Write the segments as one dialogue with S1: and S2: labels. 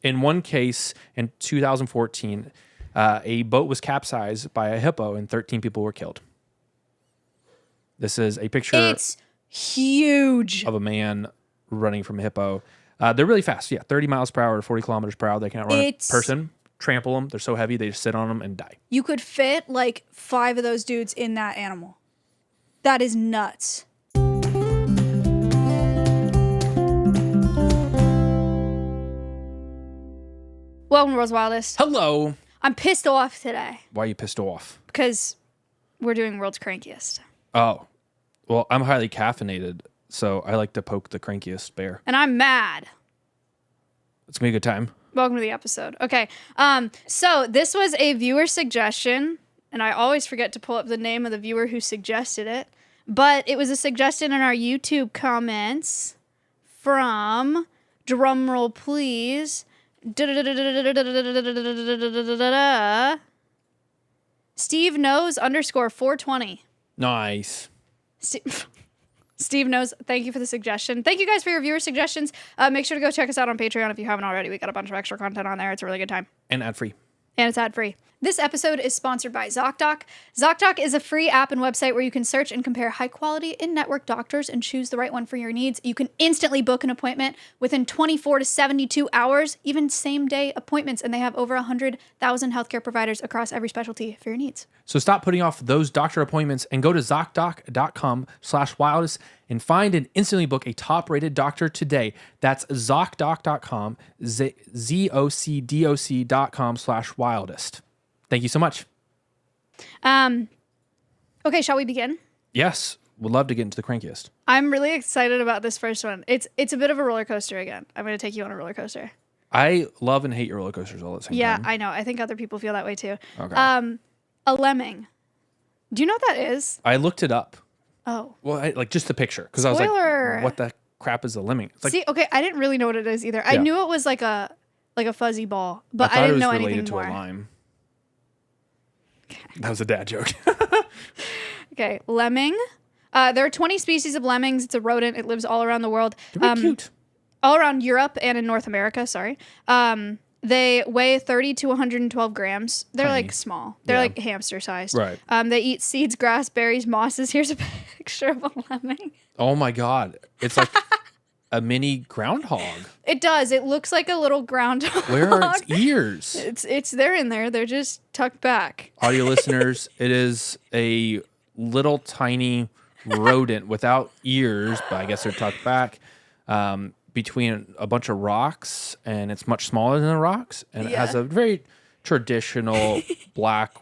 S1: In one case, in 2014, a boat was capsized by a hippo and 13 people were killed. This is a picture.
S2: It's huge.
S1: Of a man running from a hippo. They're really fast. Yeah, 30 miles per hour, 40 kilometers per hour. They can't run a person, trample them. They're so heavy, they just sit on them and die.
S2: You could fit like 5 of those dudes in that animal. That is nuts. Welcome to World's Wildest.
S1: Hello.
S2: I'm pissed off today.
S1: Why are you pissed off?
S2: Because we're doing World's Crankiest.
S1: Oh. Well, I'm highly caffeinated, so I like to poke the crankiest bear.
S2: And I'm mad.
S1: It's going to be a good time.
S2: Welcome to the episode. Okay. So this was a viewer suggestion, and I always forget to pull up the name of the viewer who suggested it, but it was a suggestion in our YouTube comments from, drumroll please, Steve Knows _420.
S1: Nice.
S2: Steve Knows, thank you for the suggestion. Thank you guys for your viewer suggestions. Make sure to go check us out on Patreon if you haven't already. We got a bunch of extra content on there. It's a really good time.
S1: And ad-free.
S2: And it's ad-free. This episode is sponsored by ZocDoc. ZocDoc is a free app and website where you can search and compare high-quality in-network doctors and choose the right one for your needs. You can instantly book an appointment within 24 to 72 hours, even same-day appointments, and they have over 100,000 healthcare providers across every specialty for your needs.
S1: So stop putting off those doctor appointments and go to ZocDoc.com/wildest and find and instantly book a top-rated doctor today. That's ZocDoc.com, ZocDoc.com/wildest. Thank you so much.
S2: Okay, shall we begin?
S1: Yes, would love to get into the crankiest.
S2: I'm really excited about this first one. It's a bit of a roller coaster again. I'm going to take you on a roller coaster.
S1: I love and hate your roller coasters all at the same time.
S2: Yeah, I know. I think other people feel that way too.
S1: Okay.
S2: A lemming. Do you know what that is?
S1: I looked it up.
S2: Oh.
S1: Well, like just the picture. Because I was like, what the crap is a lemming? It's like,
S2: see, okay, I didn't really know what it is either. I knew it was like a fuzzy ball, but I didn't know anything more.
S1: I thought it was related to a lime. Okay. That was a dad joke.
S2: Okay, lemming. There are 20 species of lemmings. It's a rodent. It lives all around the world.
S1: They're cute.
S2: All around Europe and in North America, sorry. They weigh 30 to 112 grams. They're
S1: Tiny.
S2: like small. They're like hamster sized.
S1: Right.
S2: They eat seeds, grass, berries, mosses. Here's a picture of a lemming.
S1: Oh my God. It's like a mini groundhog.
S2: It does. It looks like a little groundhog.
S1: Where are its ears?
S2: They're in there. They're just tucked back.
S1: Audio listeners, it is a little tiny rodent without ears, but I guess they're tucked back. Between a bunch of rocks, and it's much smaller than the rocks, and it has a very traditional black,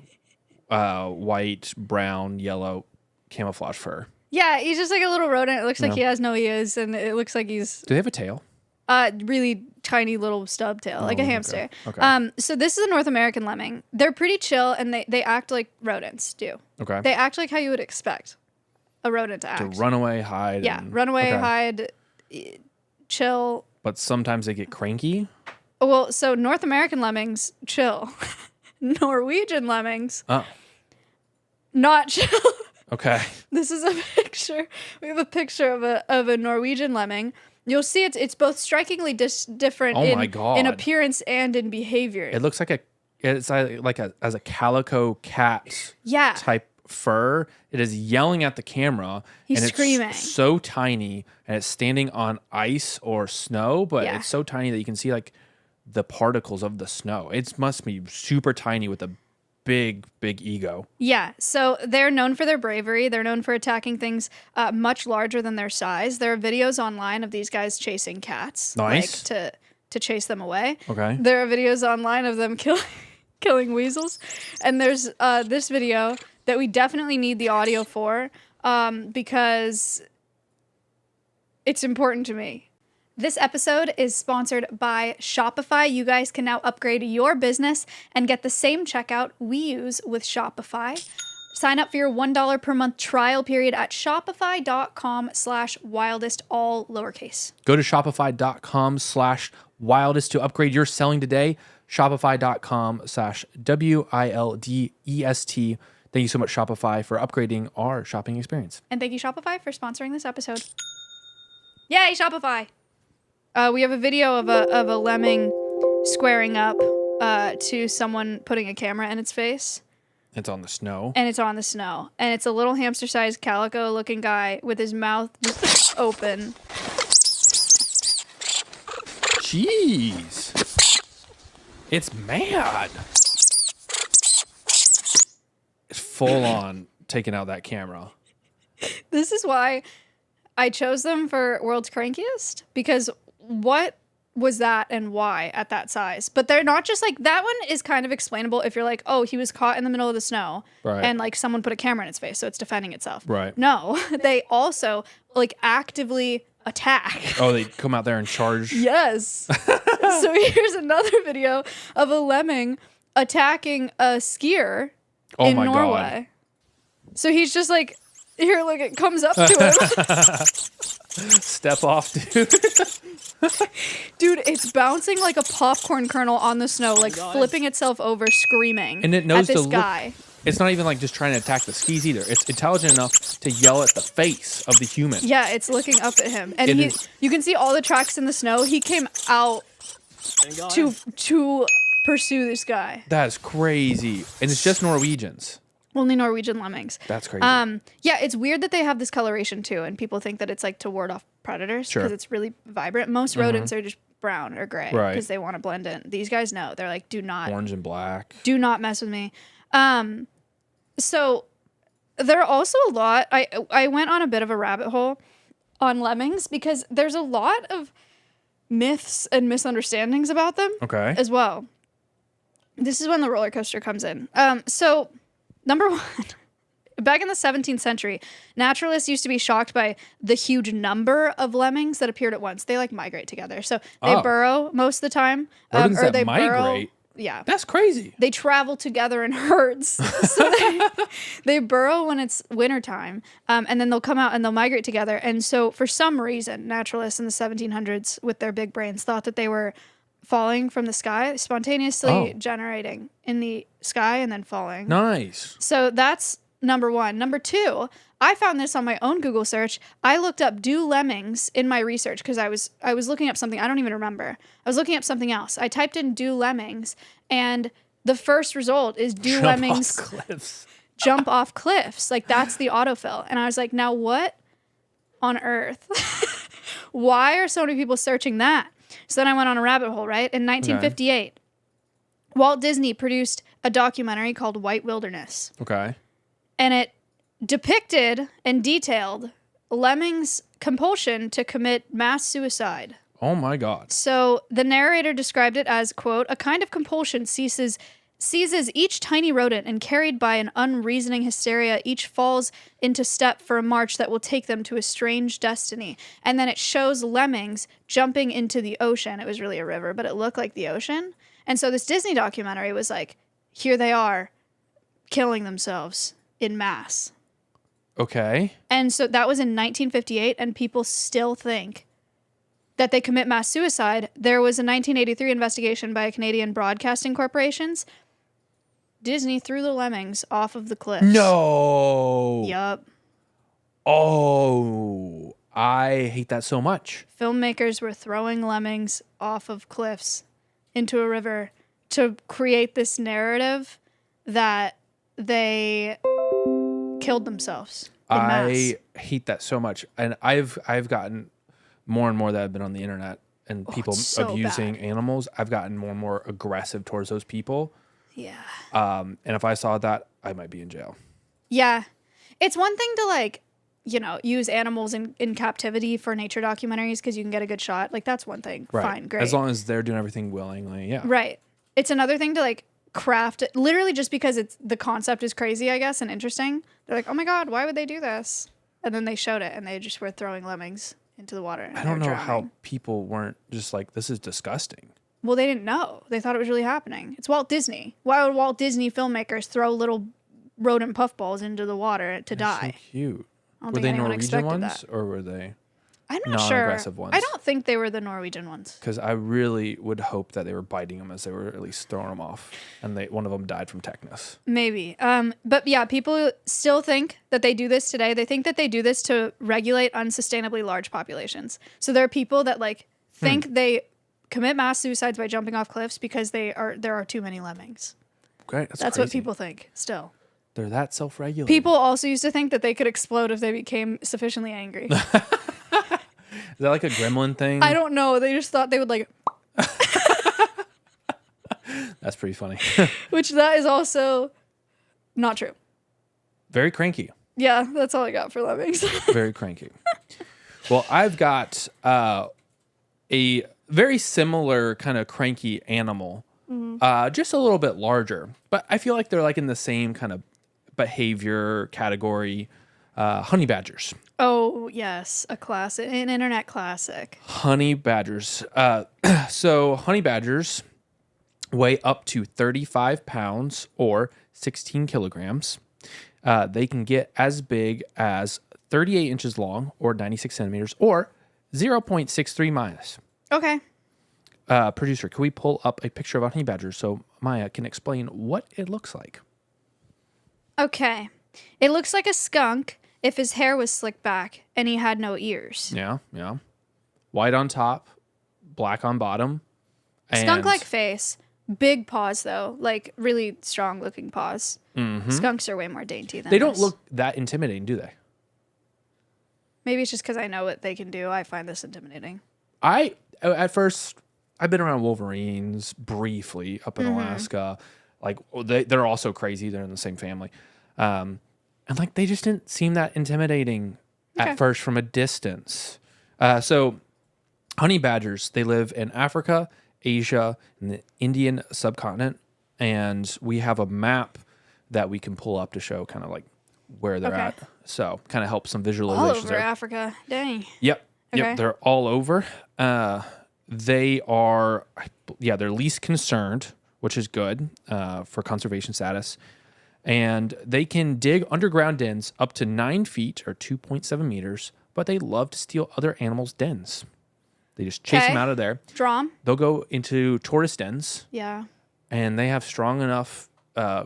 S1: white, brown, yellow camouflage fur.
S2: Yeah, he's just like a little rodent. It looks like he has no ears, and it looks like he's...
S1: Do they have a tail?
S2: Really tiny little stub tail, like a hamster.
S1: Okay.
S2: So this is a North American lemming. They're pretty chill, and they act like rodents do.
S1: Okay.
S2: They act like how you would expect a rodent to act.
S1: To run away, hide.
S2: Yeah, run away, hide, chill.
S1: But sometimes they get cranky.
S2: Well, so North American lemmings, chill. Norwegian lemmings, not chill.
S1: Okay.
S2: This is a picture. We have a picture of a Norwegian lemming. You'll see it's both strikingly different in appearance and in behavior.
S1: It looks like as a calico cat type fur. It is yelling at the camera.
S2: He's screaming.
S1: It's so tiny, and it's standing on ice or snow, but it's so tiny that you can see like the particles of the snow. It must be super tiny with a big ego. Yeah,
S2: so they're known for their bravery. They're known for attacking things much larger than their size. There are videos online of these guys chasing cats.
S1: Nice.
S2: Like to chase them away.
S1: Okay.
S2: There are videos online of them killing weasels. And there's this video that we definitely need the audio for because it's important to me. This episode is sponsored by Shopify. You guys can now upgrade your business and get the same checkout we use with Shopify. Sign up for your $1 per month trial period at shopify.com/wildest, all lowercase.
S1: Go to shopify.com/wildest to upgrade your selling today. Shopify.com/WILDEST. Thank you so much, Shopify, for upgrading our shopping experience.
S2: And thank you, Shopify, for sponsoring this episode. Yay, Shopify! We have a video of a lemming squaring up to someone putting a camera in its face.
S1: It's on the snow.
S2: And it's on the snow. And it's a little hamster-sized calico-looking guy with his mouth just open.
S1: Jeez. It's mad. It's full on taking out that camera.
S2: This is why I chose them for World's Crankiest, because what was that and why at that size? But they're not just like, that one is kind of explainable if you're like, oh, he was caught in the middle of the snow and like someone put a camera in its face, so it's defending itself.
S1: Right.
S2: No, they also like actively attack.
S1: Oh, they come out there and charge.
S2: Yes. So here's another video of a lemming attacking a skier in Norway. God. So he's just like, here, look, it comes up to him.
S1: Step off, dude.
S2: Dude, it's bouncing like a popcorn kernel on the snow, like flipping itself over, screaming
S1: and it knows
S2: at this guy.
S1: It's not even like just trying to attack the skis either. It's intelligent enough to yell at the face of the human.
S2: Yeah, it's looking up at him. And you can see all the tracks in the snow. He came out to pursue this guy.
S1: That's crazy. And it's just Norwegians.
S2: Only Norwegian lemmings.
S1: That's crazy.
S2: Yeah, it's weird that they have this coloration too, and people think that it's like to ward off predators because it's really vibrant. Most rodents are just brown or gray because they want to blend in. These guys know. They're like, do not.
S1: Orange and black.
S2: Do not mess with me. So there are also a lot. I went on a bit of a rabbit hole on lemmings because there's a lot of myths and misunderstandings about them as well. This is when the roller coaster comes in. So number one, back in the 17th century, naturalists used to be shocked by the huge number of lemmings that appeared at once. They like migrate together. So they burrow most of the time.
S1: Rodents
S2: or
S1: that
S2: they
S1: migrate?
S2: burrow. Yeah.
S1: That's crazy.
S2: They travel together in herds. So they burrow when it's wintertime, and then they'll come out and they'll migrate together. And so for some reason, naturalists in the 1700s with their big brains thought that they were falling from the sky, spontaneously generating in the sky and then falling.
S1: Nice.
S2: So that's number one. Number two, I found this on my own Google search. I looked up do lemmings in my research because I was looking up something. I don't even remember. I was looking up something else. I typed in do lemmings, and the first result is do lemmings jump off cliffs. Like that's the autofill. And I was like, now what on earth? Why are so many people searching that? So then I went on a rabbit hole, right? In 1958, Walt Disney produced a documentary called White Wilderness.
S1: Okay.
S2: And it depicted and detailed lemmings' compulsion to commit mass suicide.
S1: Oh my God.
S2: So the narrator described it as, quote, a kind of compulsion seizes each tiny rodent, and carried by an unreasoning hysteria, each falls into step for a march that will take them to a strange destiny. And then it shows lemmings jumping into the ocean. It was really a river, but it looked like the ocean. And so this Disney documentary was like, here they are killing themselves in mass.
S1: Okay.
S2: And so that was in 1958, and people still think that they commit mass suicide. There was a 1983 investigation by a Canadian broadcasting corporations. Disney threw the lemmings off of the cliffs.
S1: No.
S2: Yup.
S1: Oh, I hate that so much.
S2: Filmmakers were throwing lemmings off of cliffs into a river to create this narrative that they killed themselves in mass.
S1: I hate that so much. And I've gotten more and more that I've been on the internet and people abusing animals. I've gotten more and more aggressive towards those people.
S2: Yeah.
S1: And if I saw that, I might be in jail.
S2: Yeah. It's one thing to like, you know, use animals in captivity for nature documentaries because you can get a good shot. Like that's one thing.
S1: Right.
S2: Fine, great.
S1: As long as they're doing everything willingly, yeah.
S2: Right. It's another thing to like craft it, literally just because the concept is crazy, I guess, and interesting. They're like, oh my God, why would they do this? And then they showed it and they just were throwing lemmings into the water.
S1: I don't know how people weren't just like, this is disgusting.
S2: Well, they didn't know. They thought it was really happening. It's Walt Disney. Why would Walt Disney filmmakers throw little rodent puffballs into the water to die?
S1: So cute.
S2: I don't
S1: Were
S2: think
S1: they
S2: anyone
S1: Norwegian
S2: expected
S1: ones
S2: that.
S1: or were they
S2: I'm not sure.
S1: non-aggressive ones?
S2: I don't think they were the Norwegian ones.
S1: Because I really would hope that they were biting them as they were at least throwing them off, and one of them died from tetanus.
S2: Maybe. But yeah, people still think that they do this today. They think that they do this to regulate unsustainably large populations. So there are people that like think they commit mass suicides by jumping off cliffs because there are too many lemmings.
S1: Great.
S2: That's what people think still.
S1: They're that self-regulated.
S2: People also used to think that they could explode if they became sufficiently angry.
S1: Is that like a gremlin thing?
S2: I don't know. They just thought they would like...
S1: That's pretty funny.
S2: Which that is also not true.
S1: Very cranky.
S2: Yeah, that's all I got for lemmings.
S1: Very cranky. Well, I've got a very similar kind of cranky animal, just a little bit larger. But I feel like they're like in the same kind of behavior category. Honey badgers.
S2: Oh, yes. A classic. An internet classic.
S1: Honey badgers. So honey badgers weigh up to 35 pounds or 16 kilograms. They can get as big as 38 inches long or 96 centimeters or 0.63 miles.
S2: Okay.
S1: Producer, can we pull up a picture of a honey badger so Maya can explain what it looks like?
S2: Okay. It looks like a skunk if his hair was slicked back and he had no ears.
S1: Yeah. White on top, black on bottom.
S2: Skunk-like face. Big paws, though. Like, really strong-looking paws. Mm-hmm. Skunks are way more dainty than
S1: They don't
S2: this.
S1: look that intimidating, do they?
S2: Maybe it's just because I know what they can do. I find this intimidating.
S1: At first, I've been around wolverines briefly up in Alaska. Like, they're also crazy. They're in the same family. And, like, they just didn't seem that intimidating at first from a distance. So, honey badgers, they live in Africa, Asia, and the Indian subcontinent. And we have a map that we can pull up to show kind of like where they're at. So kind of help some visualizations
S2: All over
S1: there.
S2: Africa. Dang.
S1: Yep.
S2: Okay.
S1: Yep. They're all over. They are, they're least concerned, which is good for conservation status. And they can dig underground dens up to 9 feet or 2.7 meters, but they love to steal other animals' dens. They just chase them out of there.
S2: Draw 'em.
S1: They'll go into tortoise dens.
S2: Yeah.
S1: And they have strong enough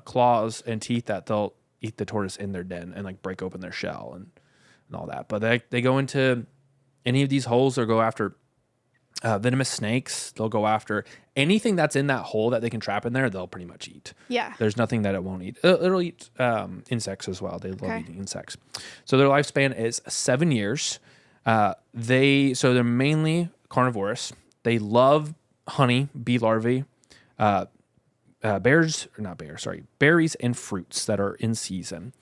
S1: claws and teeth that they'll eat the tortoise in their den and like break open their shell and all that. But they go into any of these holes or go after venomous snakes. They'll go after anything that's in that hole that they can trap in there. They'll pretty much eat.
S2: Yeah.
S1: There's nothing that it won't eat. It'll eat insects as well. They love eating insects. So their lifespan is 7 years. They're mainly carnivorous. They love honey, bee larvae, berries and fruits that are in season.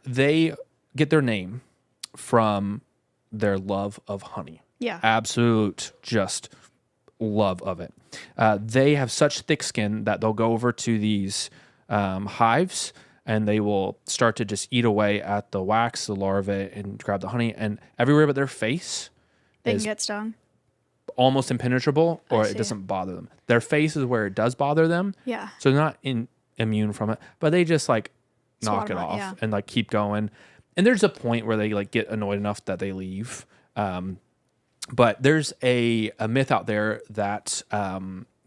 S1: They get their name from their love of honey.
S2: Yeah.
S1: Absolute just love of it. They have such thick skin that they'll go over to these hives and they will start to just eat away at the wax, the larvae, and grab the honey. And everywhere but their face,
S2: they can get stung.
S1: Almost impenetrable, or it doesn't bother them. Their face is where it does bother them.
S2: Yeah.
S1: So they're not immune from it, but they just like knock it off and like keep going. And there's a point where they like get annoyed enough that they leave. But there's a myth out there that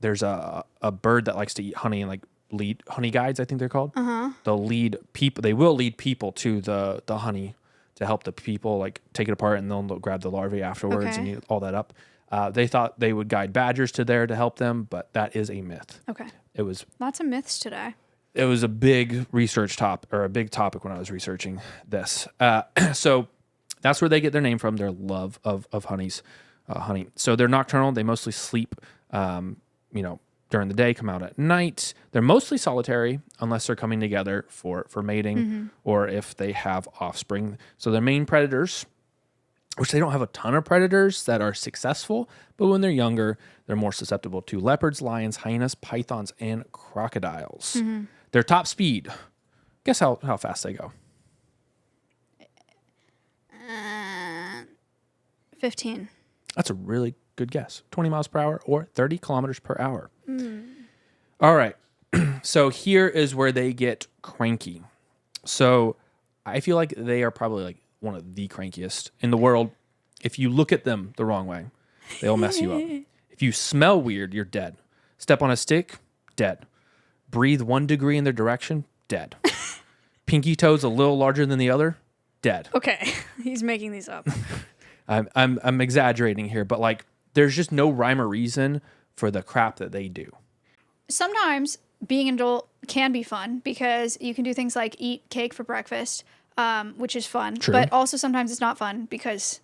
S1: there's a bird that likes to eat honey and like lead honey guides, I think they're called. They'll lead people. They will lead people to the honey to help the people like take it apart, and they'll grab the larvae afterwards and eat all that up. They thought they would guide badgers to there to help them, but that is a myth.
S2: Okay.
S1: It was
S2: lots of myths today.
S1: It was a big a big topic when I was researching this. So that's where they get their name from. Their love of honey. So they're nocturnal. They mostly sleep, during the day, come out at night. They're mostly solitary unless they're coming together for mating or if they have offspring. So their main predators, which they don't have a ton of predators that are successful, but when they're younger, they're more susceptible to leopards, lions, hyenas, pythons, and crocodiles. Their top speed, guess how fast they go?
S2: 15.
S1: That's a really good guess. 20 miles per hour or 30 kilometers per hour. All right. So here is where they get cranky. So I feel like they are probably like one of the crankiest in the world. If you look at them the wrong way, they'll mess you up. If you smell weird, you're dead. Step on a stick, dead. Breathe 1 degree in their direction, dead. Pinky toes a little larger than the other, dead.
S2: Okay. He's making these up.
S1: I'm exaggerating here, but like there's just no rhyme or reason for the crap that they do.
S2: Sometimes being an adult can be fun because you can do things like eat cake for breakfast, which is fun.
S1: True.
S2: But also sometimes it's not fun because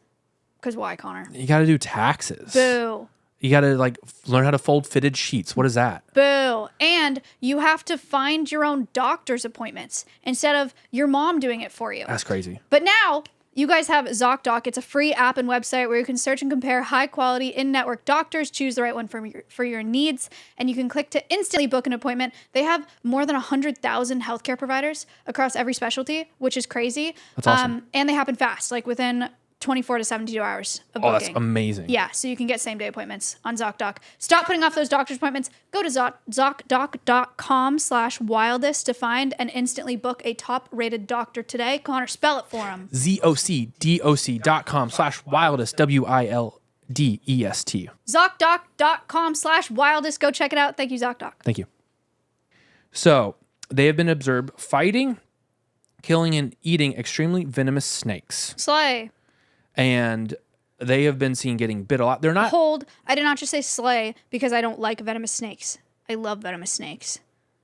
S2: why, Connor?
S1: You got to do taxes.
S2: Boo.
S1: You got to like learn how to fold fitted sheets. What is that?
S2: Boo. And you have to find your own doctor's appointments instead of your mom doing it for you.
S1: That's crazy.
S2: But now you guys have ZocDoc. It's a free app and website where you can search and compare high-quality in-network doctors, choose the right one for your needs, and you can click to instantly book an appointment. They have more than 100,000 healthcare providers across every specialty, which is crazy.
S1: That's awesome.
S2: And they happen fast, like within 24 to 72 hours of booking.
S1: Oh, that's amazing.
S2: Yeah, so you can get same-day appointments on ZocDoc. Stop putting off those doctor's appointments. Go to ZocDoc.com/wildest to find and instantly book a top-rated doctor today. Connor, spell it for him.
S1: ZocDoc.com/wildest, WILDEST.
S2: ZocDoc.com/wildest. Go check it out. Thank you, ZocDoc.
S1: Thank you. So, they have been observed fighting, killing, and eating extremely venomous snakes.
S2: Slay.
S1: And they have been seen getting bit a lot. They're not...
S2: Hold. I did not just say slay because I don't like venomous snakes. I love venomous snakes. I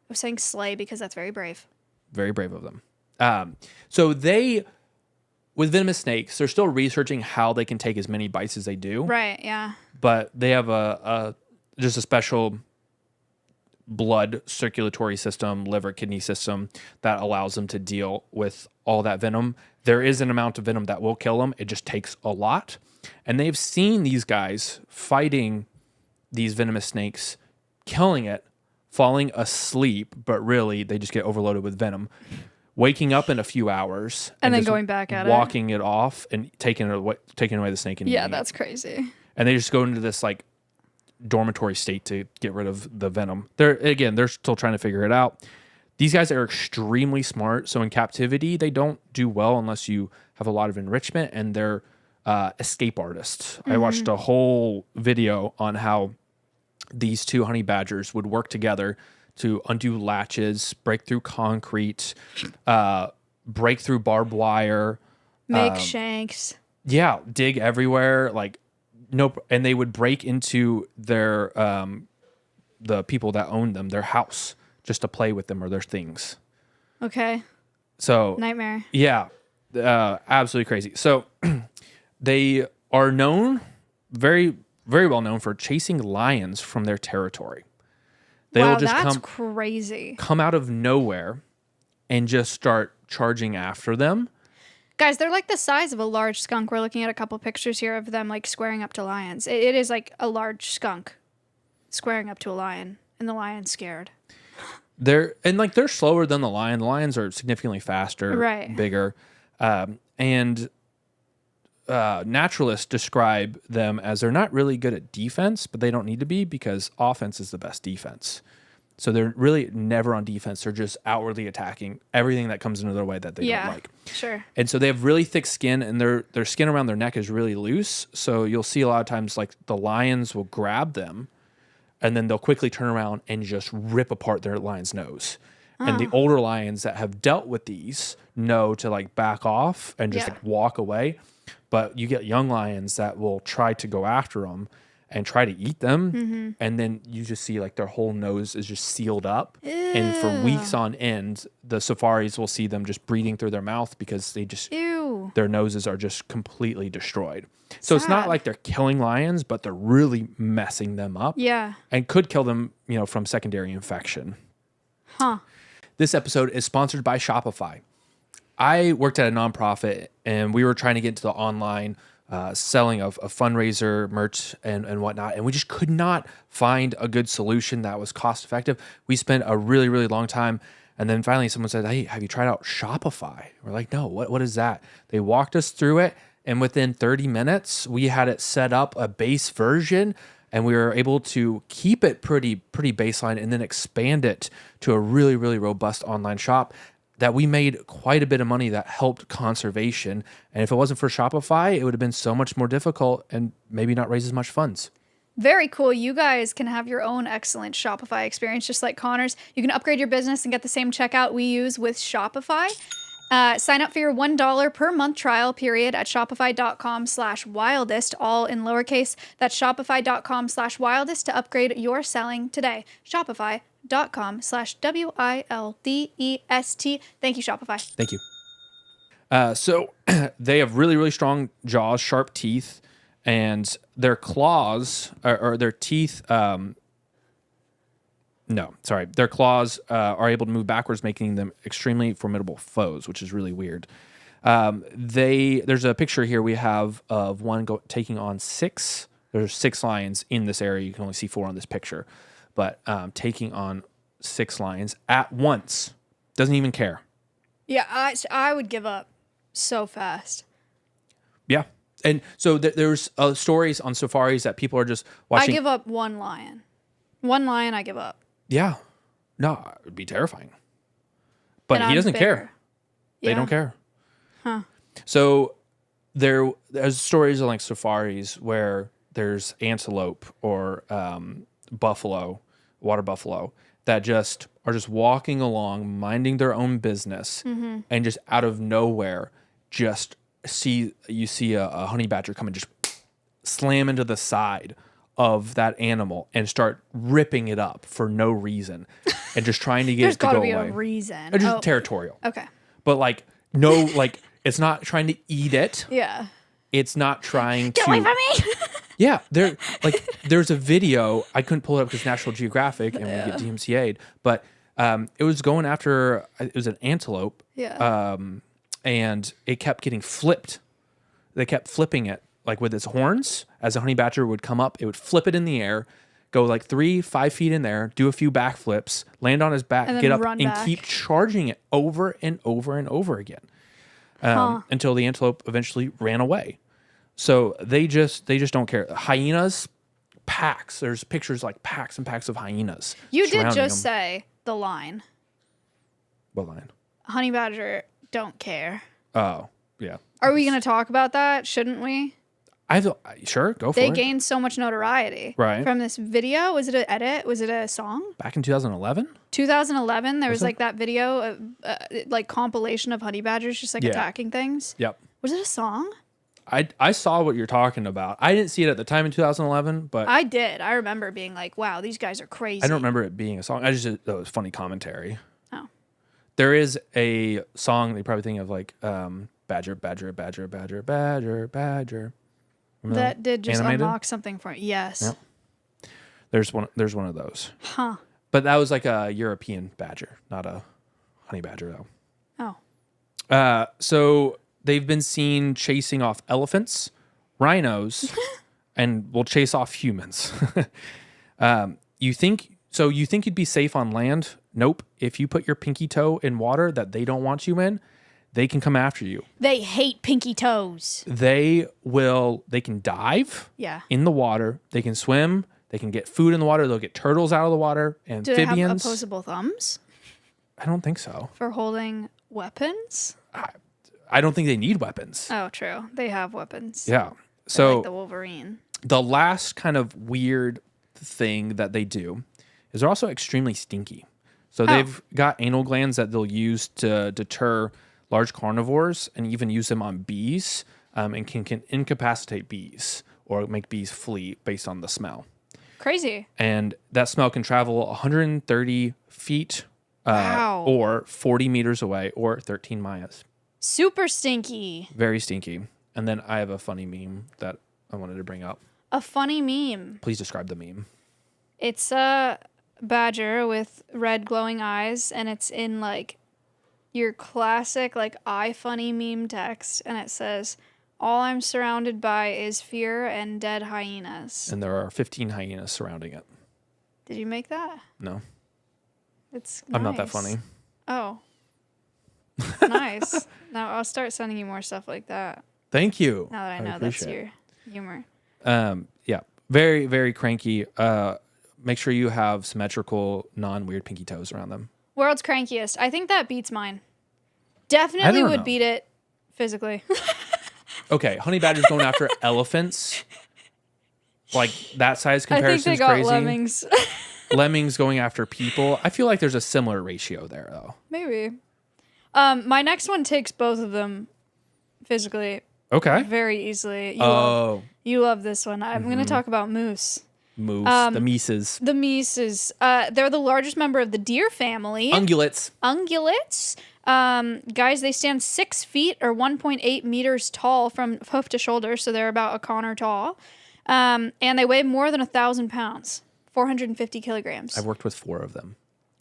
S2: was saying slay because that's very brave.
S1: Very brave of them. So they, with venomous snakes, they're still researching how they can take as many bites as they do.
S2: Right, yeah.
S1: But they have just a special blood circulatory system, liver, kidney system that allows them to deal with all that venom. There is an amount of venom that will kill them. It just takes a lot. And they've seen these guys fighting these venomous snakes, killing it, falling asleep, but really they just get overloaded with venom, waking up in a few hours,
S2: And then
S1: just
S2: going back at it.
S1: walking it off and taking away the snake and
S2: Yeah,
S1: eating it.
S2: that's crazy.
S1: And they just go into this like dormitory state to get rid of the venom. They're still trying to figure it out. These guys are extremely smart. So in captivity, they don't do well unless you have a lot of enrichment, and they're escape artists. I watched a whole video on how these two honey badgers would work together to undo latches, break through concrete, break through barbed wire.
S2: Make shanks.
S1: Yeah, dig everywhere. Like, nope. And they would break into their the people that own them, their house, just to play with them or their things.
S2: Okay.
S1: So
S2: Nightmare.
S1: Yeah, absolutely crazy. So they are known, very, very well known for chasing lions from their territory. They
S2: Wow,
S1: will just
S2: that's crazy.
S1: come out of nowhere and just start charging after them.
S2: Guys, they're like the size of a large skunk. We're looking at a couple pictures here of them like squaring up to lions. It is like a large skunk squaring up to a lion, and the lion's scared.
S1: They're slower than the lion. The lions are significantly faster,
S2: Right.
S1: bigger, and naturalists describe them as they're not really good at defense, but they don't need to be because offense is the best defense. So they're really never on defense. They're just outwardly attacking everything that comes into their way that they don't like.
S2: Sure.
S1: And so they have really thick skin, and their skin around their neck is really loose. So you'll see a lot of times like the lions will grab them, and then they'll quickly turn around and just rip apart their lion's nose. And the older lions that have dealt with these know to like back off and just like walk away. But you get young lions that will try to go after them and try to eat them. And then you just see like their whole nose is just sealed up.
S2: Ew.
S1: And for weeks on end, the safaris will see them just breathing through their mouth because they just,
S2: Ew.
S1: their noses are just completely destroyed. So it's not
S2: Sad.
S1: like they're killing lions, but they're really messing them up.
S2: Yeah.
S1: And could kill them, from secondary infection.
S2: Huh.
S1: This episode is sponsored by Shopify. I worked at a nonprofit, and we were trying to get into the online selling of fundraiser merch and whatnot, and we just could not find a good solution that was cost effective. We spent a really, really long time, and then finally someone said, "Hey, have you tried out Shopify?" We're like, "No, what is that?" They walked us through it, and within 30 minutes, we had it set up a base version, and we were able to keep it pretty baseline and then expand it to a really, really robust online shop that we made quite a bit of money that helped conservation. And if it wasn't for Shopify, it would have been so much more difficult and maybe not raise as much funds.
S2: Very cool. You guys can have your own excellent Shopify experience, just like Connor's. You can upgrade your business and get the same checkout we use with Shopify. Sign up for your $1 per month trial period at shopify.com/wildest, all in lowercase. That's shopify.com/wildest to upgrade your selling today. Shopify.com/WILDEST. Thank you, Shopify.
S1: Thank you. So they have really, really strong jaws, sharp teeth, and their claws or their teeth. Their claws are able to move backwards, making them extremely formidable foes, which is really weird. There's a picture here we have of one taking on 6. There's 6 lions in this area. You can only see 4 on this picture, but taking on 6 lions at once. Doesn't even care.
S2: Yeah, I would give up so fast.
S1: Yeah. And so there's stories on safaris that people are just watching.
S2: I give up 1 lion. 1 lion, I give up.
S1: Yeah. No, it would be terrifying. But he doesn't care. They don't care.
S2: Huh.
S1: So there's stories of like safaris where there's antelope or buffalo, water buffalo, that just are just walking along, minding their own business, and just out of nowhere, you see a honey badger come and just slam into the side of that animal and start ripping it up for no reason and just trying to get it to go away.
S2: There's got to be a reason.
S1: It's just territorial.
S2: Okay.
S1: But it's not trying to eat it.
S2: Yeah.
S1: It's not trying
S2: Get away from me.
S1: Yeah, there's a video. I couldn't pull it up because National Geographic and we get DMCA'd, but it was going after, it was an antelope.
S2: Yeah.
S1: And it kept getting flipped. They kept flipping it like with its horns. As a honey badger would come up, it would flip it in the air, go like 3-5 feet in there, do a few backflips, land on his back,
S2: and
S1: get up
S2: run
S1: and
S2: back.
S1: keep charging it over and over and over again until the antelope eventually ran away. So they just don't care. Hyenas, packs. There's pictures like packs and packs of hyenas.
S2: You did just
S1: them.
S2: say the line.
S1: What line?
S2: Honey badger don't care.
S1: Oh, yeah.
S2: Are we going to talk about that? Shouldn't we?
S1: Sure, go for
S2: They
S1: it.
S2: gained so much notoriety from this video. Was it an edit? Was it a song?
S1: Back in 2011?
S2: 2011, there was like that video, of, like compilation of honey badgers just like attacking things.
S1: Yep.
S2: Was it a song?
S1: I saw what you're talking about. I didn't see it at the time in 2011, but
S2: I did. I remember being like, wow, these guys are crazy.
S1: I don't remember it being a song. I just thought it was funny commentary.
S2: Oh.
S1: There is a song that you probably think of like Badger, Badger, Badger, Badger, Badger, Badger. Remember
S2: that did just
S1: animated?
S2: Unlock something for it. Yes.
S1: Yep. There's one of those.
S2: Huh.
S1: But that was like a European badger, not a honey badger though.
S2: Oh.
S1: So they've been seen chasing off elephants, rhinos, and will chase off humans. You think you'd be safe on land? Nope. If you put your pinky toe in water that they don't want you in, they can come after you.
S2: They hate pinky toes.
S1: They can dive in the water. They can swim. They can get food in the water. They'll get turtles out of the water. Amphibians.
S2: Do they have opposable thumbs?
S1: I don't think so.
S2: For holding weapons?
S1: I don't think they need weapons.
S2: Oh, true. They have weapons.
S1: Yeah.
S2: They're
S1: So
S2: like the Wolverine.
S1: the last kind of weird thing that they do is they're also extremely stinky. So they've got anal glands that they'll use to deter large carnivores and even use them on bees and can incapacitate bees or make bees flee based on the smell.
S2: Crazy.
S1: And that smell can travel 130 feet or 40 meters away or 13 miles.
S2: Super stinky.
S1: Very stinky. And then I have a funny meme that I wanted to bring up.
S2: A funny meme.
S1: Please describe the meme.
S2: It's a badger with red glowing eyes, and it's in like your classic like iFunny meme text, and it says, "All I'm surrounded by is fear and dead hyenas."
S1: And there are 15 hyenas surrounding it.
S2: Did you make that?
S1: No.
S2: It's
S1: I'm not that
S2: nice.
S1: funny.
S2: Oh. Nice. Now I'll start sending you more stuff like that.
S1: Thank you.
S2: Now that I know that's your humor.
S1: Yeah. Very, very cranky. Make sure you have symmetrical, non-weird pinky toes around them.
S2: World's crankiest. I think that beats mine. Definitely would beat it physically.
S1: Okay, honey badger's going after elephants. Like that size comparison is crazy.
S2: I think they got lemmings.
S1: Lemmings going after people. I feel like there's a similar ratio there, though.
S2: Maybe. My next one takes both of them physically
S1: Okay.
S2: very easily. You love this one. I'm going to talk about moose.
S1: Moose. The Mises.
S2: The Mises. They're the largest member of the deer family.
S1: Ungulates.
S2: Ungulates. Guys, they stand 6 feet or 1.8 meters tall from hoof to shoulder, so they're about a Connor tall. And they weigh more than 1,000 pounds, 450 kilograms.
S1: I've worked with 4 of them.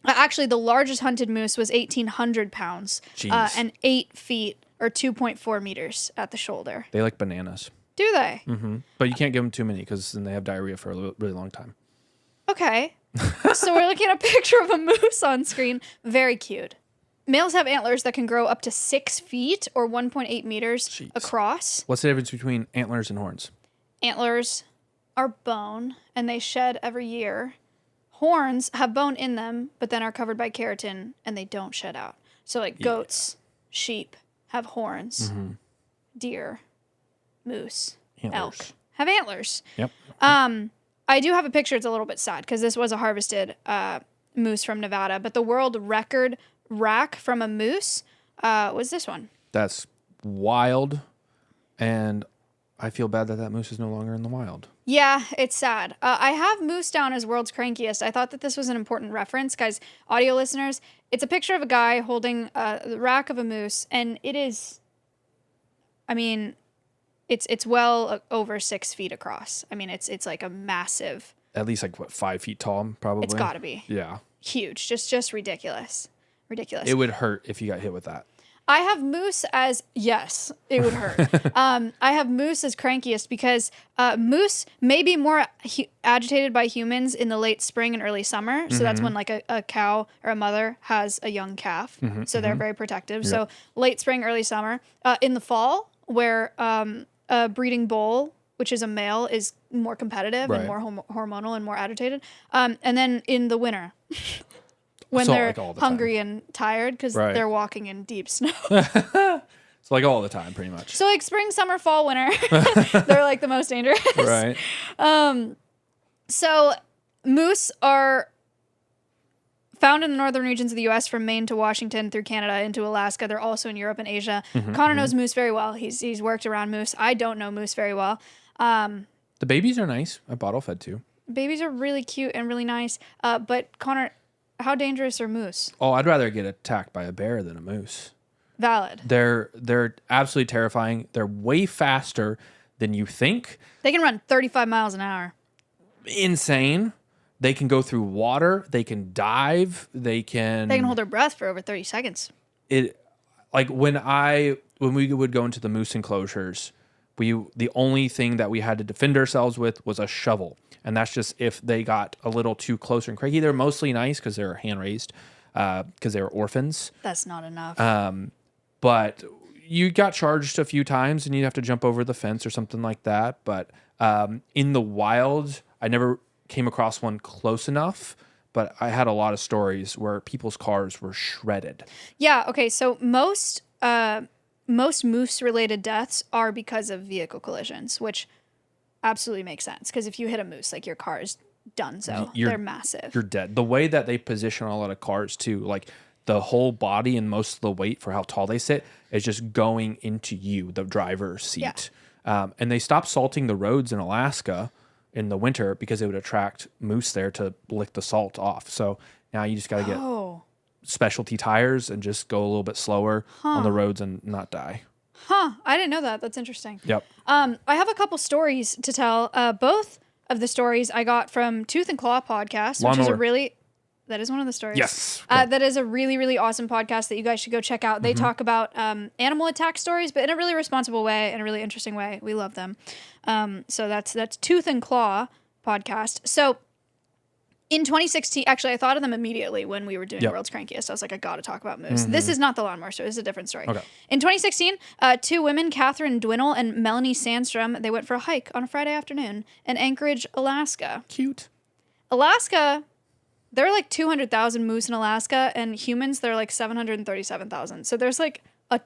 S2: Actually, the largest hunted moose was 1,800 pounds and 8 feet or 2.4 meters at the shoulder.
S1: They like bananas.
S2: Do they?
S1: Mm-hmm. But you can't give them too many because then they have diarrhea for a really long time.
S2: Okay. So we're looking at a picture of a moose on screen. Very cute. Males have antlers that can grow up to 6 feet or 1.8 meters across.
S1: What's the difference between antlers and horns?
S2: Antlers are bone, and they shed every year. Horns have bone in them, but then are covered by keratin, and they don't shed out. So like goats, sheep have horns. Deer, moose, elk have antlers.
S1: Yep.
S2: I do have a picture. It's a little bit sad because this was a harvested moose from Nevada, but the world record rack from a moose was this one.
S1: That's wild, and I feel bad that moose is no longer in the wild.
S2: Yeah, it's sad. I have moose down as world's crankiest. I thought that this was an important reference, guys. Audio listeners, it's a picture of a guy holding the rack of a moose, and it is, I mean, it's well over 6 feet across. I mean, it's like a massive.
S1: At least like what, 5 feet tall, probably.
S2: It's got to be.
S1: Yeah.
S2: Huge, just ridiculous. Ridiculous.
S1: It would hurt if you got hit with that.
S2: I have moose as, yes, it would hurt. I have moose as crankiest because moose may be more agitated by humans in the late spring and early summer. So that's when like a cow or a mother has a young calf. So they're very protective. Yep. So late spring, early summer. In the fall, where a breeding bull, which is a male, is more competitive and more hormonal and more agitated. And then in the winter. When they're like hungry and tired because they're walking in deep snow.
S1: It's like all the time, pretty much.
S2: So like spring, summer, fall, winter, they're like the most dangerous.
S1: Right.
S2: So moose are found in the northern regions of the U.S. from Maine to Washington through Canada into Alaska. They're also in Europe and Asia. Connor knows moose very well. He's worked around moose. I don't know moose very well.
S1: The babies are nice. I bottle fed too.
S2: Babies are really cute and really nice. But Connor, how dangerous are moose?
S1: Oh, I'd rather get attacked by a bear than a moose.
S2: Valid.
S1: They're absolutely terrifying. They're way faster than you think.
S2: They can run 35 miles an hour.
S1: Insane. They can go through water. They can dive. They can
S2: hold their breath for over 30 seconds.
S1: Like when we would go into the moose enclosures, the only thing that we had to defend ourselves with was a shovel. And that's just if they got a little too close and cranky. They're mostly nice because they're hand-raised, because they were orphans.
S2: That's not enough.
S1: But you got charged a few times and you'd have to jump over the fence or something like that. But in the wild, I never came across one close enough. But I had a lot of stories where people's cars were shredded.
S2: Yeah, okay. So most moose-related deaths are because of vehicle collisions, which absolutely makes sense because if you hit a moose, like your car is done. So they're massive.
S1: You're dead. The way that they position a lot of cars too, like the whole body and most of the weight for how tall they sit is just going into you, the driver's seat. Yeah. And they stopped salting the roads in Alaska in the winter because it would attract moose there to lick the salt off. So now you just got to get specialty tires and just go a little bit slower on the roads and not die.
S2: I didn't know that. That's interesting.
S1: Yep.
S2: I have a couple stories to tell. Both of the stories I got from Tooth and Claw podcast, which is that is one of the stories.
S1: Yes.
S2: That is a really, really awesome podcast that you guys should go check out. They talk about animal attack stories, but in a really responsible way, in a really interesting way. We love them. So that's Tooth and Claw podcast. So in 2016, actually, I thought of them immediately when we were doing World's Crankiest. I was like, I got to talk about moose. This is not the lawnmower story. This is a different story. Okay. In 2016, 2 women, Catherine Dwinnell and Melanie Sandstrom, they went for a hike on a Friday afternoon in Anchorage, Alaska.
S1: Cute.
S2: Alaska, there are like 200,000 moose in Alaska, and humans, there are like 737,000. So there's like a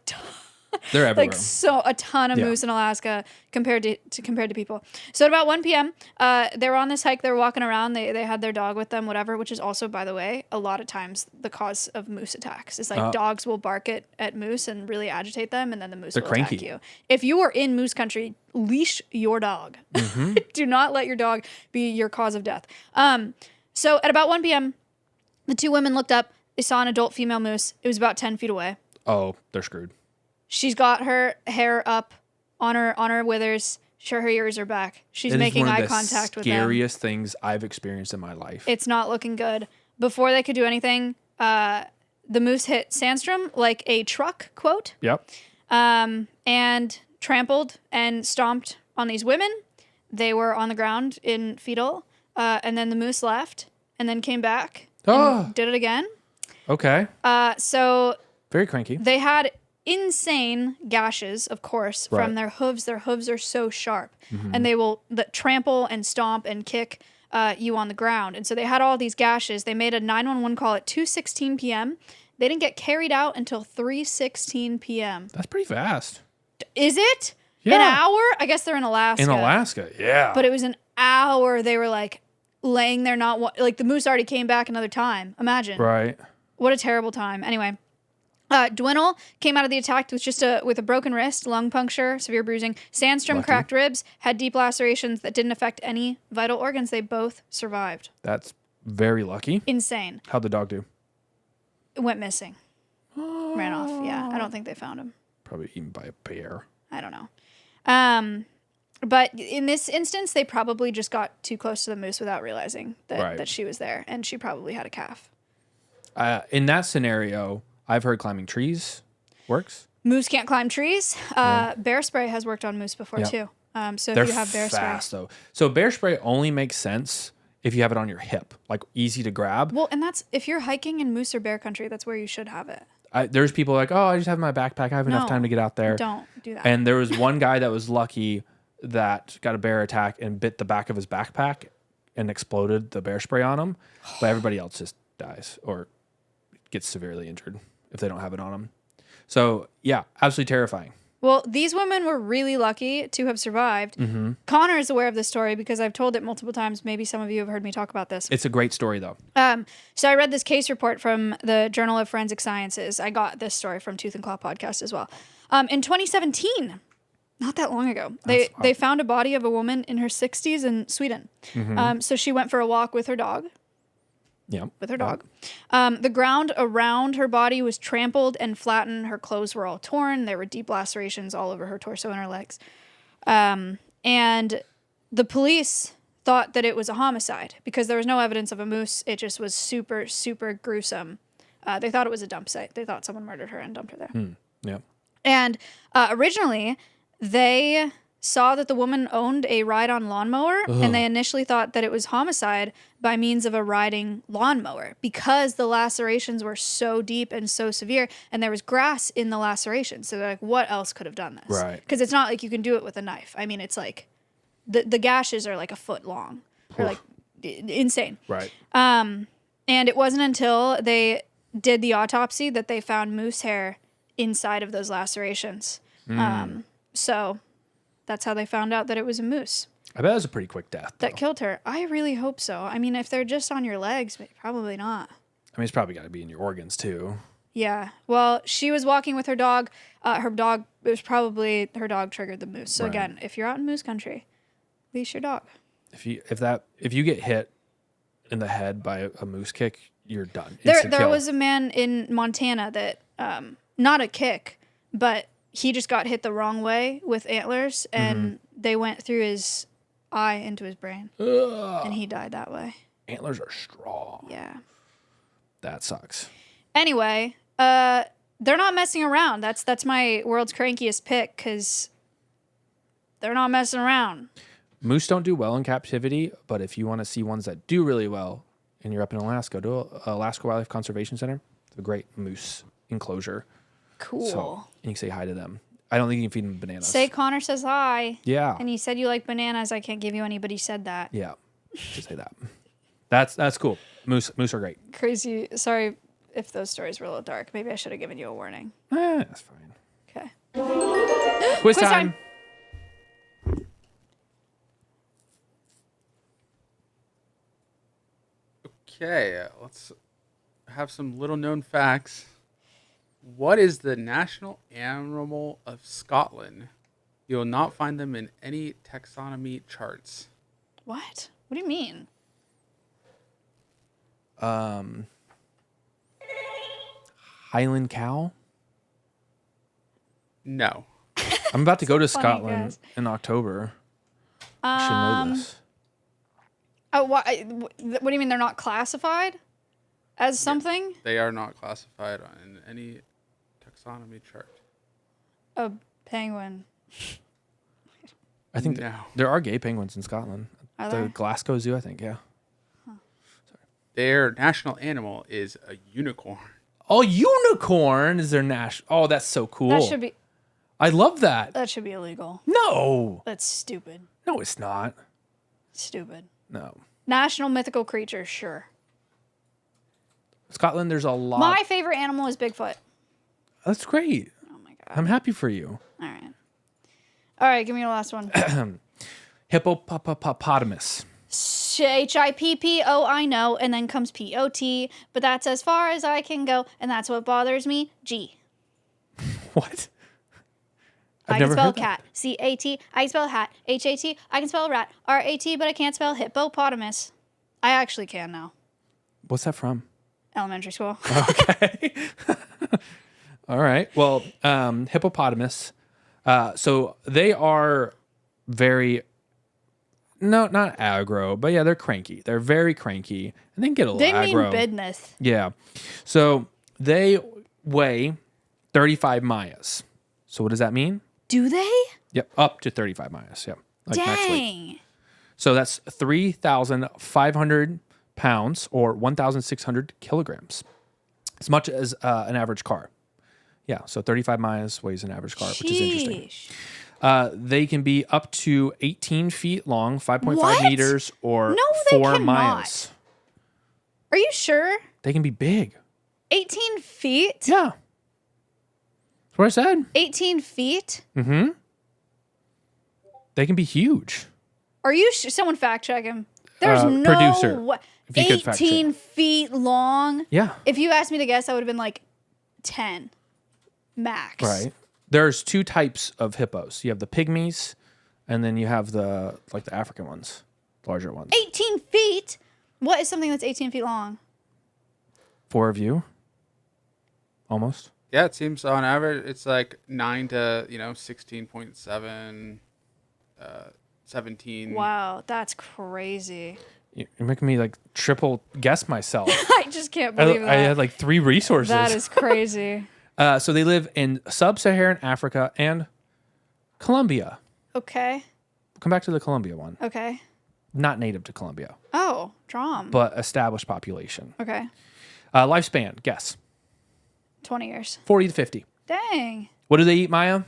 S1: They're everywhere.
S2: Like a ton of moose in Alaska compared to people. So at about 1 p.m., they were on this hike. They were walking around. They had their dog with them, whatever. Which is also, by the way, a lot of times the cause of moose attacks. It's like dogs will bark at moose and really agitate them, and then the moose will
S1: cranky.
S2: attack you. If you are in moose country, leash your dog. Do not let your dog be your cause of death. So at about 1 p.m., the two women looked up. They saw an adult female moose. It was about 10 feet away.
S1: Oh, they're screwed.
S2: She's got her hair up on her withers. Sure, her ears are back. She's making eye contact with them.
S1: Scariest things I've experienced in my life.
S2: It's not looking good. Before they could do anything, the moose hit Sandstrom like a truck, quote.
S1: Yep.
S2: And trampled and stomped on these women. They were on the ground in fetal. And then the moose left and then came back and did it again.
S1: Okay.
S2: So
S1: very cranky.
S2: They had insane gashes, of course, from their hooves. Their hooves are so sharp, and they will trample and stomp and kick you on the ground. And so they had all these gashes. They made a 911 call at 2:16 p.m. They didn't get carried out until 3:16 p.m.
S1: That's pretty fast.
S2: Is it?
S1: Yeah.
S2: An hour? I guess they're in Alaska.
S1: In Alaska, yeah.
S2: But it was an hour. They were like laying there, like the moose already came back another time. Imagine.
S1: Right.
S2: What a terrible time. Anyway. Dwinnell came out of the attack with a broken wrist, lung puncture, severe bruising. Sandstrom cracked ribs, had deep lacerations that didn't affect any vital organs. They both survived.
S1: That's very lucky.
S2: Insane.
S1: How'd the dog do?
S2: It went missing. Ran off. Yeah, I don't think they found him.
S1: Probably eaten by a bear.
S2: I don't know. But in this instance, they probably just got too close to the moose without realizing that she was there, and she probably had a calf.
S1: In that scenario, I've heard climbing trees works.
S2: Moose can't climb trees. Bear spray has worked on moose before too. So if you have bear
S1: fast,
S2: spray,
S1: though. So bear spray only makes sense if you have it on your hip, like easy to grab.
S2: Well, and that's if you're hiking in moose or bear country, that's where you should have it.
S1: There's people like, oh, I just have my backpack. I have enough time to get out there.
S2: Don't do that.
S1: And there was one guy that was lucky that got a bear attack and bit the back of his backpack and exploded the bear spray on him. But everybody else just dies or gets severely injured if they don't have it on them. So, yeah, absolutely terrifying.
S2: Well, these women were really lucky to have survived. Mm-hmm. Connor is aware of this story because I've told it multiple times. Maybe some of you have heard me talk about this.
S1: It's a great story, though.
S2: So I read this case report from the Journal of Forensic Sciences. I got this story from Tooth and Claw podcast as well. In 2017, not that long ago, they found a body of a woman in her 60s in Sweden. Mm-hmm. So she went for a walk with her dog.
S1: Yeah.
S2: With her dog. The ground around her body was trampled and flattened. Her clothes were all torn. There were deep lacerations all over her torso and her legs. And the police thought that it was a homicide because there was no evidence of a moose. It just was super, super gruesome. They thought it was a dump site. They thought someone murdered her and dumped her there.
S1: Yeah.
S2: And originally, they saw that the woman owned a ride-on lawnmower, and they initially thought that it was homicide by means of a riding lawnmower because the lacerations were so deep and so severe, and there was grass in the lacerations. So they're like, what else could have done this?
S1: Right.
S2: Because it's not like you can do it with a knife. I mean, it's like the gashes are like a foot long. Or like insane.
S1: Right.
S2: And it wasn't until they did the autopsy that they found moose hair inside of those lacerations. So that's how they found out that it was a moose.
S1: I bet it was a pretty quick death.
S2: That killed her. I really hope so. I mean, if they're just on your legs, probably not.
S1: I mean, it's probably got to be in your organs, too.
S2: Yeah. Well, she was walking with her dog. It was probably her dog triggered the moose. So again, if you're out in moose country, leash your dog.
S1: If you get hit in the head by a moose kick, you're done.
S2: There was a man in Montana that, not a kick, but he just got hit the wrong way with antlers, and they went through his eye into his brain, and he died that way.
S1: Antlers are strong.
S2: Yeah.
S1: That sucks.
S2: Anyway, they're not messing around. That's my world's crankiest pick, because they're not messing around.
S1: Moose don't do well in captivity, but if you want to see ones that do really well, and you're up in Alaska, go to Alaska Wildlife Conservation Center. It's a great moose enclosure.
S2: Cool.
S1: So, and you can say hi to them. I don't think you can feed them bananas.
S2: Say Connor says hi.
S1: Yeah.
S2: And he said you like bananas. I can't give you any, but he said that.
S1: Yeah. Just say that. That's cool. Moose are great.
S2: Crazy. Sorry if those stories were a little dark. Maybe I should have given you a warning.
S1: That's fine.
S2: Okay.
S1: Quiz time.
S3: Okay, let's have some little known facts. What is the national animal of Scotland? You will not find them in any taxonomy charts.
S2: What? What do you mean?
S1: Highland cow.
S3: No.
S1: I'm about to go to
S2: funny,
S1: Scotland
S2: guys.
S1: in October. I should know this.
S2: Oh, what do you mean they're not classified as something?
S3: They are not classified in any taxonomy chart.
S2: A penguin.
S1: I think
S3: No.
S1: there are gay penguins in Scotland.
S2: Are
S1: The
S2: there?
S1: Glasgow Zoo, I think. Yeah.
S3: Their national animal is a unicorn.
S1: Oh, unicorn is their national. Oh, that's so cool.
S2: That should be
S1: I love that.
S2: illegal.
S1: No,
S2: That's stupid.
S1: no, it's not.
S2: Stupid.
S1: No,
S2: National mythical creature, sure.
S1: Scotland. There's a lot.
S2: My favorite animal is Bigfoot.
S1: That's great.
S2: Oh my god.
S1: I'm happy for you.
S2: All right. All right, give me your last one.
S1: Hippopotamus.
S2: Hippo, I know, and then comes POT, but that's as far as I can go, and that's what bothers me. G.
S1: What?
S2: I
S1: I've
S2: can
S1: never
S2: spell
S1: heard that.
S2: cat. CAT. I can spell hat. HAT. I can spell rat. RAT, but I can't spell hippopotamus. I actually can now.
S1: What's that from?
S2: Elementary school.
S1: Okay. All right. Well, hippopotamus. So they are very, no, not aggro, but yeah, they're cranky. They're very cranky, and they can get a little
S2: They mean
S1: aggro.
S2: business.
S1: Yeah. So they weigh 35 mayas. So what does that mean?
S2: Do they?
S1: Yep, up to 35 mayas. Yep. Like max weight.
S2: Dang.
S1: So that's 3,500 pounds or 1,600 kilograms. As much as an average car. Yeah, so 35 miles weighs an average car, which is interesting.
S2: Sheesh.
S1: They can be up to 18 feet long, 5.5
S2: What?
S1: meters, or
S2: No, they
S1: 4
S2: cannot.
S1: miles.
S2: Are you sure?
S1: They can be big.
S2: 18 feet?
S1: Yeah. That's what I said.
S2: 18 feet?
S1: Mm-hmm. They can be huge.
S2: Are you sure? Someone fact check him. There's no
S1: producer,
S2: way.
S1: if you could fact check.
S2: 18 feet long?
S1: Yeah.
S2: If you asked me to guess, I would have been like 10 max.
S1: Right. There's two types of hippos. You have the pygmies, and then you have the African ones, larger ones.
S2: 18 feet? What is something that's 18 feet long?
S1: 4 of you. Almost.
S3: Yeah, it seems on average it's like 9 to 16.7, 17.
S2: Wow, that's crazy.
S1: You're making me like triple guess myself.
S2: I just can't believe that.
S1: I had like 3 resources.
S2: That is crazy.
S1: So they live in sub-Saharan Africa and Colombia.
S2: Okay.
S1: Come back to the Colombia one.
S2: Okay.
S1: Not native to Colombia,
S2: Oh, drum.
S1: but established population.
S2: Okay.
S1: Lifespan, guess.
S2: 20 years.
S1: 40 to 50.
S2: Dang.
S1: What do they eat, Maya?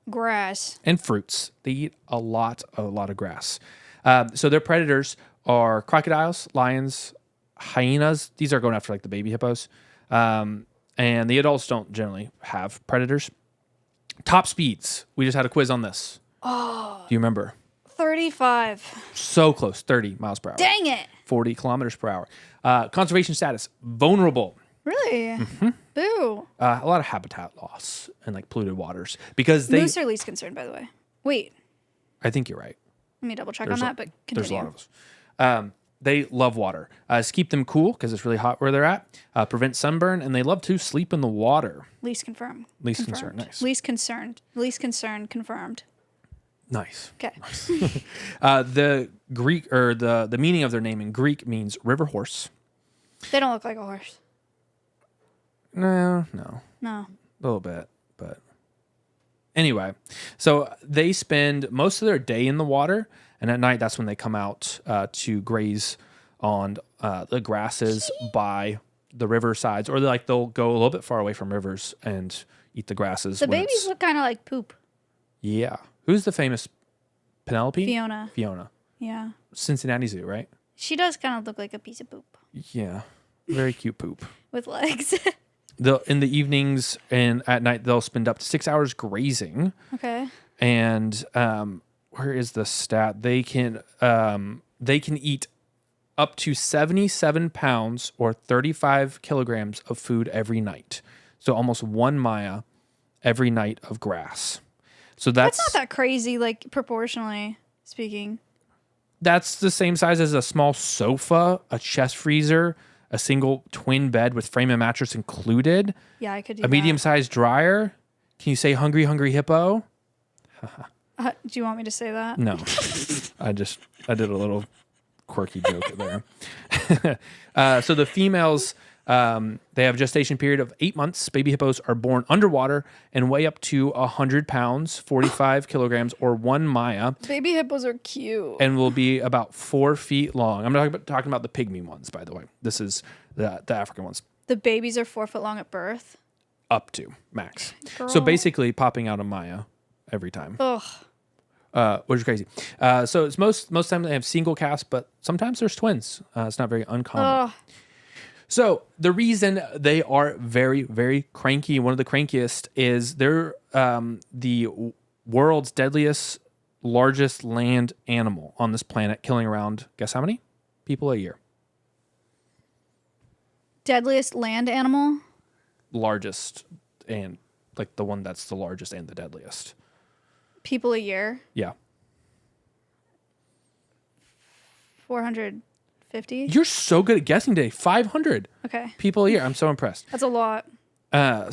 S2: Grass.
S1: And fruits. They eat a lot of grass. So their predators are crocodiles, lions, hyenas. These are going after like the baby hippos. And the adults don't generally have predators. Top speeds. We just had a quiz on this. Oh. Do you remember?
S2: 35.
S1: So close. 30 miles per hour.
S2: Dang it.
S1: 40 kilometers per hour. Conservation status. Vulnerable.
S2: Really? Mm-hmm. Boo.
S1: A lot of habitat loss and like polluted waters. Because they...
S2: Moose are least concerned, by the way. Wait.
S1: I think you're right.
S2: Let me double check on that, but continue.
S1: There's a lot of us. They love water. To keep them cool because it's really hot where they're at. Prevent sunburn, and they love to sleep in the water.
S2: Least confirmed.
S1: Least
S2: Confirmed.
S1: concerned. Nice.
S2: Least concerned. Least concerned. Confirmed.
S1: Nice.
S2: Okay.
S1: The Greek or the meaning of their name in Greek means river horse.
S2: They don't look like a horse.
S1: No,
S2: No.
S1: a little bit, but anyway. So they spend most of their day in the water, and at night that's when they come out to graze on the grasses by the river sides, or they'll go a little bit far away from rivers and eat the grasses.
S2: The
S1: when
S2: babies
S1: it's-
S2: look kind of like poop.
S1: Yeah. Who's the famous Penelope?
S2: Fiona. Yeah.
S1: Cincinnati Zoo, right?
S2: She does kind of look like a piece of poop
S1: Yeah. Very cute poop.
S2: with legs.
S1: in the evenings and at night they'll spend up to 6 hours grazing.
S2: Okay.
S1: And where is the stat? They can eat up to 77 pounds or 35 kilograms of food every night. So almost 1 maya every night of grass. So
S2: That's not that crazy, like proportionally speaking.
S1: That's the same size as a small sofa, a chest freezer, a single twin bed with frame and mattress included,
S2: Yeah, I could do
S1: a medium-sized dryer. Can you say hungry, hungry hippo?
S2: Do you want me to say that?
S1: No. I did a little quirky joke there. So the females, they have a gestation period of 8 months. Baby hippos are born underwater and weigh up to 100 pounds, 45 kilograms, or 1 maya,
S2: Baby hippos are cute.
S1: and will be about 4 feet long. I'm not talking about the pygmy ones, by the way. This is the African ones.
S2: The babies are 4 foot long at birth.
S1: Up to max. So
S2: Girl.
S1: basically popping out a maya every time.
S2: Ugh.
S1: Which is crazy. So it's most times they have single casts, but sometimes there's twins. It's not very uncommon.
S2: Ugh.
S1: So the reason they are very, very cranky, one of the crankiest, is they're the world's deadliest, largest land animal on this planet, killing around, guess how many people a year?
S2: Deadliest land animal?
S1: Largest, and like the one that's the largest and the deadliest.
S2: People a year?
S1: Yeah.
S2: 450?
S1: You're so good at guessing today. 500
S2: Okay.
S1: people a year. I'm so impressed.
S2: That's a lot.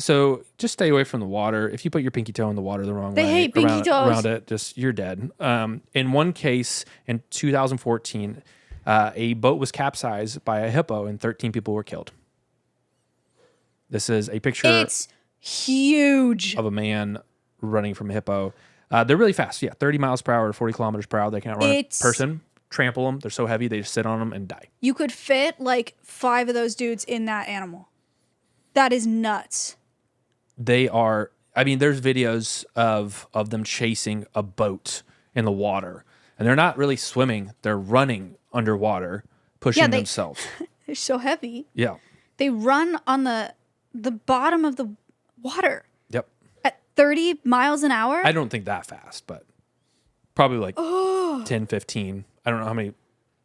S1: So just stay away from the water. If you put your pinky toe in the water the wrong way,
S2: They hate pinky toes.
S1: around it, just you're dead. In one case in 2014, a boat was capsized by a hippo and 13 people were killed. This is a picture
S2: It's huge.
S1: of a man running from a hippo. They're really fast. Yeah, 30 miles per hour, 40 kilometers per hour. They can't run a person, trample them. They're so heavy, they just sit on them and die.
S2: You could fit like 5 of those dudes in that animal. That is nuts.
S1: They are, I mean, there's videos of them chasing a boat in the water, and they're not really swimming. They're running underwater, pushing themselves.
S2: They're so heavy.
S1: Yeah.
S2: They run on the bottom of the water
S1: Yep.
S2: at 30 miles an hour.
S1: I don't think that fast, but probably like 10, 15. I don't know how many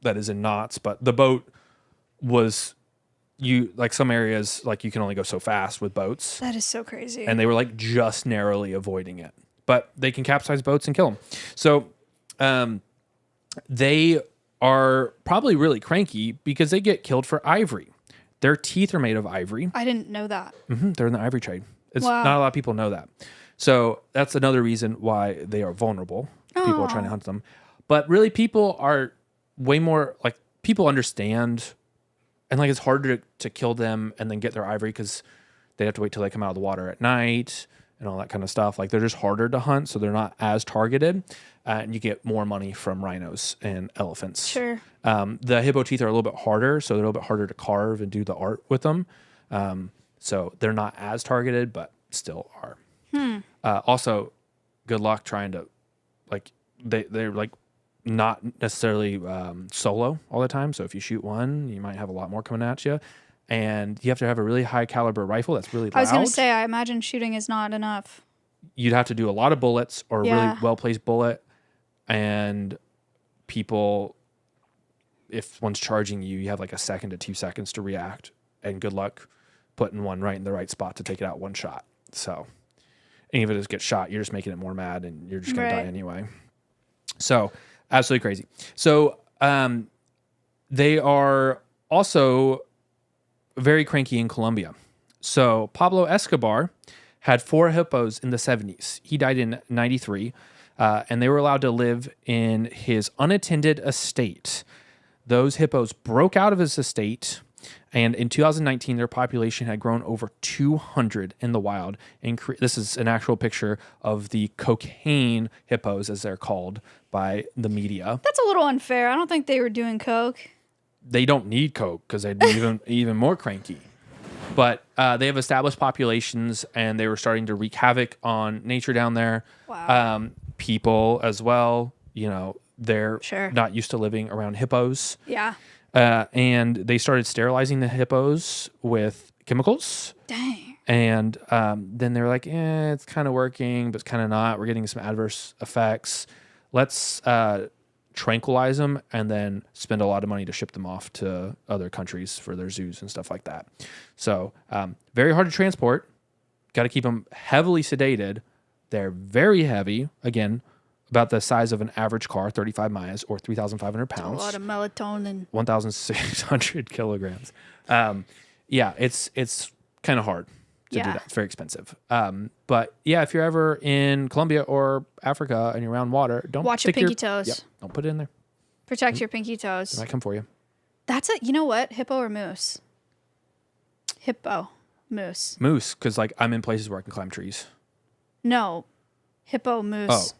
S1: that is in knots, but the boat was, like some areas, like you can only go so fast with boats.
S2: That is so crazy.
S1: And they were like just narrowly avoiding it, but they can capsize boats and kill them. So they are probably really cranky because they get killed for ivory. Their teeth are made of ivory.
S2: I didn't know that.
S1: They're in the ivory trade. It's
S2: Wow.
S1: not a lot of people know that. So that's another reason why they are vulnerable. People are trying to hunt them. But really people are way more like, people understand, and like it's harder to kill them and then get their ivory because they have to wait till they come out of the water at night and all that kind of stuff. Like they're just harder to hunt, so they're not as targeted, and you get more money from rhinos and elephants.
S2: Sure.
S1: The hippo teeth are a little bit harder, so they're a little bit harder to carve and do the art with them. So they're not as targeted, but still are. Also, good luck trying to, like, they're like not necessarily solo all the time. So if you shoot one, you might have a lot more coming at you. And you have to have a really high caliber rifle that's really loud.
S2: I was going to say, I imagine shooting is not enough.
S1: You'd have to do a lot of bullets or a
S2: Yeah.
S1: really well-placed bullet. And people, if one's charging you, you have like a second to 2 seconds to react. And good luck putting one right in the right spot to take it out one shot. So, and if it just gets shot, you're just making it more mad and you're just going to die anyway. So, absolutely crazy. So, they are also very cranky in Colombia. So Pablo Escobar had 4 hippos in the 70s. He died in 93, and they were allowed to live in his unattended estate. Those hippos broke out of his estate, and in 2019, their population had grown over 200 in the wild. And this is an actual picture of the cocaine hippos, as they're called by the media.
S2: That's a little unfair. I don't think they were doing coke.
S1: They don't need coke because they'd be even more cranky. But they have established populations, and they were starting to wreak havoc on nature down there.
S2: Wow.
S1: People as well. You know, they're
S2: Sure.
S1: not used to living around hippos.
S2: Yeah.
S1: And they started sterilizing the hippos with chemicals.
S2: Dang.
S1: And then they're like, it's kind of working, but it's kind of not. We're getting some adverse effects. Let's tranquilize them and then spend a lot of money to ship them off to other countries for their zoos and stuff like that. So very hard to transport. Got to keep them heavily sedated. They're very heavy. Again, about the size of an average car, 35 miles or 3,500 pounds.
S2: A lot of melatonin.
S1: 1,600 kilograms. Yeah, it's kind of hard to do that. It's very expensive. But yeah, if you're ever in Colombia or Africa and you're around water, don't
S2: watch your pinky toes.
S1: Yep, don't put it in there.
S2: Protect your pinky toes.
S1: It might come for you.
S2: That's it. You know what? Hippo or moose? Hippo. Moose.
S1: Moose, because like I'm in places where I can climb trees.
S2: No. Hippo, moose.
S1: Oh.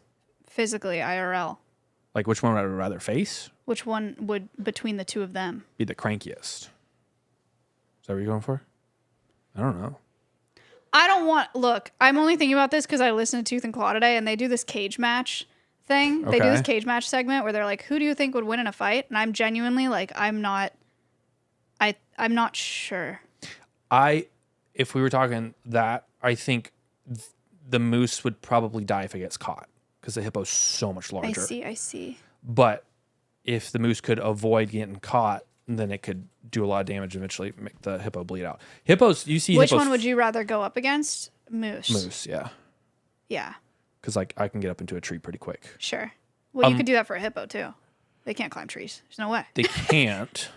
S2: Physically, IRL.
S1: Like which one would I rather face?
S2: Which one would, between the two of them?
S1: Be the crankiest. Is that what you're going for? I don't know.
S2: I don't want... Look, I'm only thinking about this because I listened to Tooth and Claw today, and they do this cage match thing.
S1: Okay.
S2: They do this cage match segment where they're like, who do you think would win in a fight? And I'm genuinely like, I'm not sure.
S1: If we were talking that, I think the moose would probably die if it gets caught because the hippo's so much larger.
S2: I see.
S1: But if the moose could avoid getting caught, then it could do a lot of damage and eventually make the hippo bleed out. Hippos, you see
S2: Which
S1: hippos...
S2: one would you rather go up against? Moose.
S1: Moose, yeah.
S2: Yeah.
S1: Because like I can get up into a tree pretty quick.
S2: Sure. Well, you could do that for a hippo too. They can't climb trees. There's no way.
S1: They can't,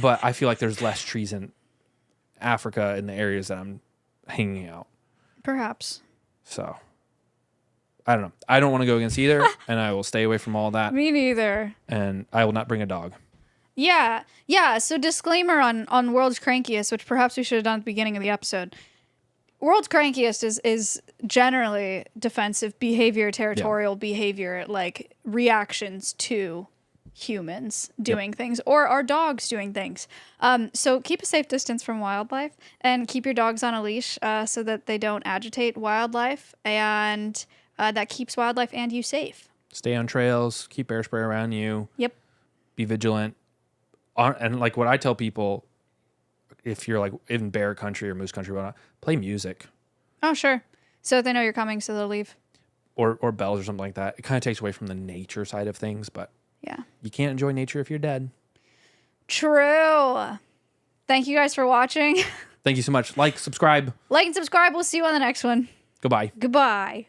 S1: but I feel like there's less trees in Africa in the areas that I'm hanging out.
S2: Perhaps.
S1: So, I don't know. I don't want to go against either, and I will stay away from all that.
S2: Me neither.
S1: And I will not bring a dog.
S2: Yeah. So disclaimer on World's Crankiest, which perhaps we should have done at the beginning of the episode. World's Crankiest is generally defensive behavior, territorial behavior, like reactions to humans doing things or our dogs doing things. So keep a safe distance from wildlife and keep your dogs on a leash so that they don't agitate wildlife, and that keeps wildlife and you safe.
S1: Stay on trails. Keep bear spray around you.
S2: Yep.
S1: Be vigilant. And like what I tell people, if you're like in bear country or moose country, whatnot, play music.
S2: Oh, sure. So they know you're coming, so they'll leave.
S1: Or bells or something like that. It kind of takes away from the nature side of things, but
S2: yeah,
S1: you can't enjoy nature if you're dead.
S2: True. Thank you guys for watching.
S1: Thank you so much. Like, subscribe.
S2: Like and subscribe. We'll see you on the next one.
S1: Goodbye.
S2: Goodbye.